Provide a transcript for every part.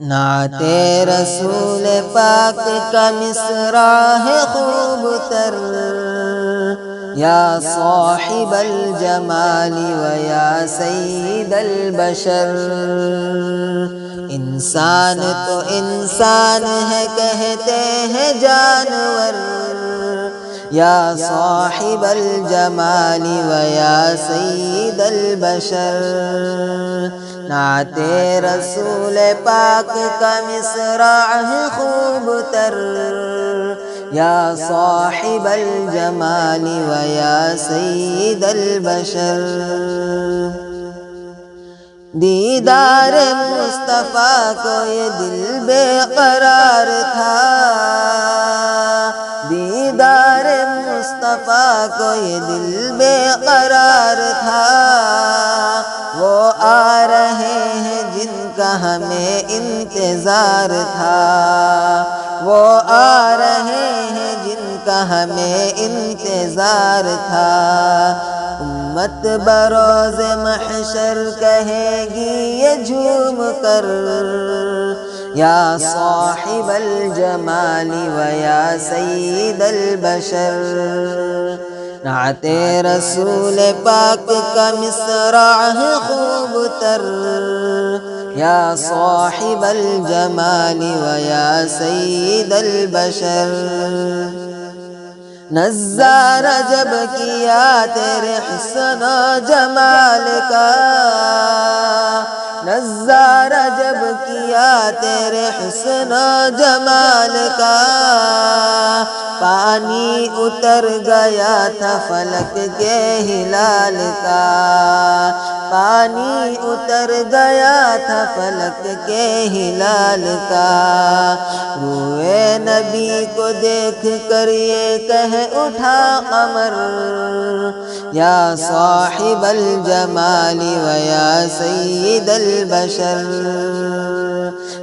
نعت رسول پاک کا مصرع ہے خوب تر، یا صاحب الجمال و یا سید البشر۔ انسان تو انسان ہے کہتے ہیں جانور، یا صاحب الجمال و یا سید البشر۔ نعت رسول پاک کا مصرع ہے خوب تر، یا صاحب الجمال و یا سید البشر۔ دیدار مصطفیٰ کو یہ دل بے قرار تھا، دیدار مصطفیٰ کو یہ دل بے قرار تھا۔ وہ آ رہے ہیں جن کا ہمیں انتظار تھا، وہ آ رہے ہیں جن کا ہمیں انتظار تھا۔ امت بروز محشر کہے گی یہ جھوم کر، یا صاحب الجمال و یا سید البشر۔ نعت رسول پاک کا مصرع ہے خوب تر، یا صاحب الجمال و یا سید البشر۔ نظارہ جب کیا تیرے حسن و جمال کا، نظارہ جب کیا تیرے حسن و جمال کا، پانی اتر گیا تھا فلک کے ہلال کا، پانی اتر گیا تھا فلک کے ہلال کا۔ روئے نبی کو دیکھ کر یہ کہہ اٹھا قمر، یا صاحب الجمال و یا سید البشر۔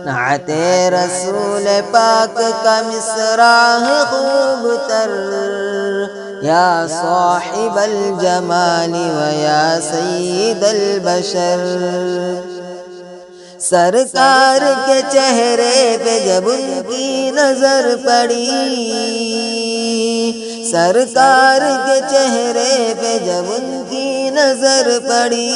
نعت رسول پاک کا مصرع ہے خوب تر، یا صاحب الجمال و یا سید البشر۔ سرکار کے چہرے پہ جب ان کی نظر پڑی، سرکار کے چہرے پہ جب ان کی نظر پڑی،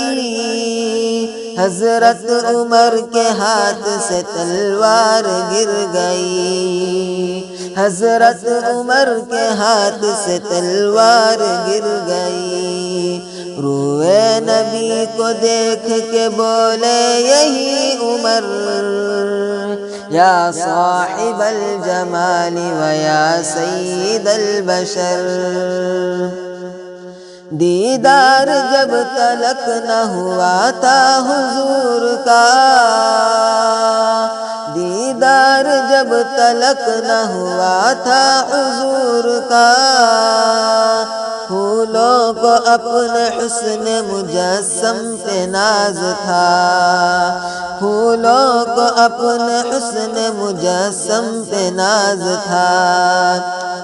حضرت عمر کے ہاتھ سے تلوار گر گئی، حضرت عمر کے ہاتھ سے تلوار گر گئی۔ روئے نبی کو دیکھ کے بولے یہی عمر، یا صاحب الجمال و یا سید البشر۔ دیدار جب تلک نہ ہوا تھا حضور کا، دیدار جب تلک نہ ہوا تھا حضور کا، پھولوں کو اپنے حسن مجسم پہ ناز تھا، پھولوں کو اپنے حسن مجسم پہ ناز تھا۔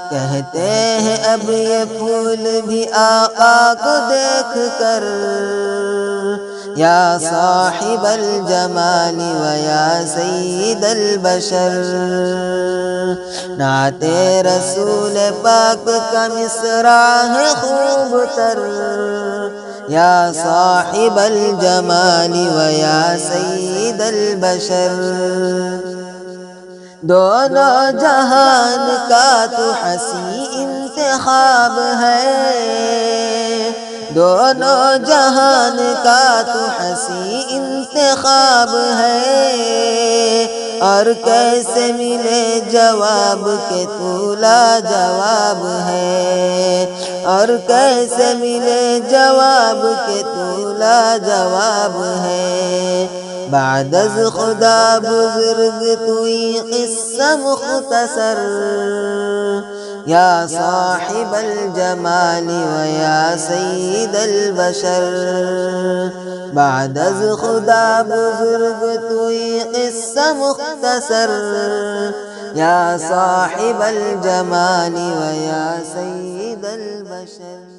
کہتے ہیں اب یہ پھول بھی آقا کو دیکھ کر، یا صاحب الجمال و یا سید البشر۔ نعت رسول پاک کا مصرع ہے خوب تر، یا صاحب الجمال و یا سید البشر۔ دونوں جہان کا تو حسین انتخاب ہے، دونوں جہان کا تو حسین انتخاب ہے، اور کیسے ملے جواب کہ تو لاجواب ہے، اور کیسے ملے جواب کہ تو لاجواب ہے۔ بعد از خدا بزرگ توئی قصہ مختصر، یا صاحب الجمال و یا سید البشر۔ بعد از خدا بزرگ توئی قصہ مختصر، یا صاحب الجمال و یا سید البشر۔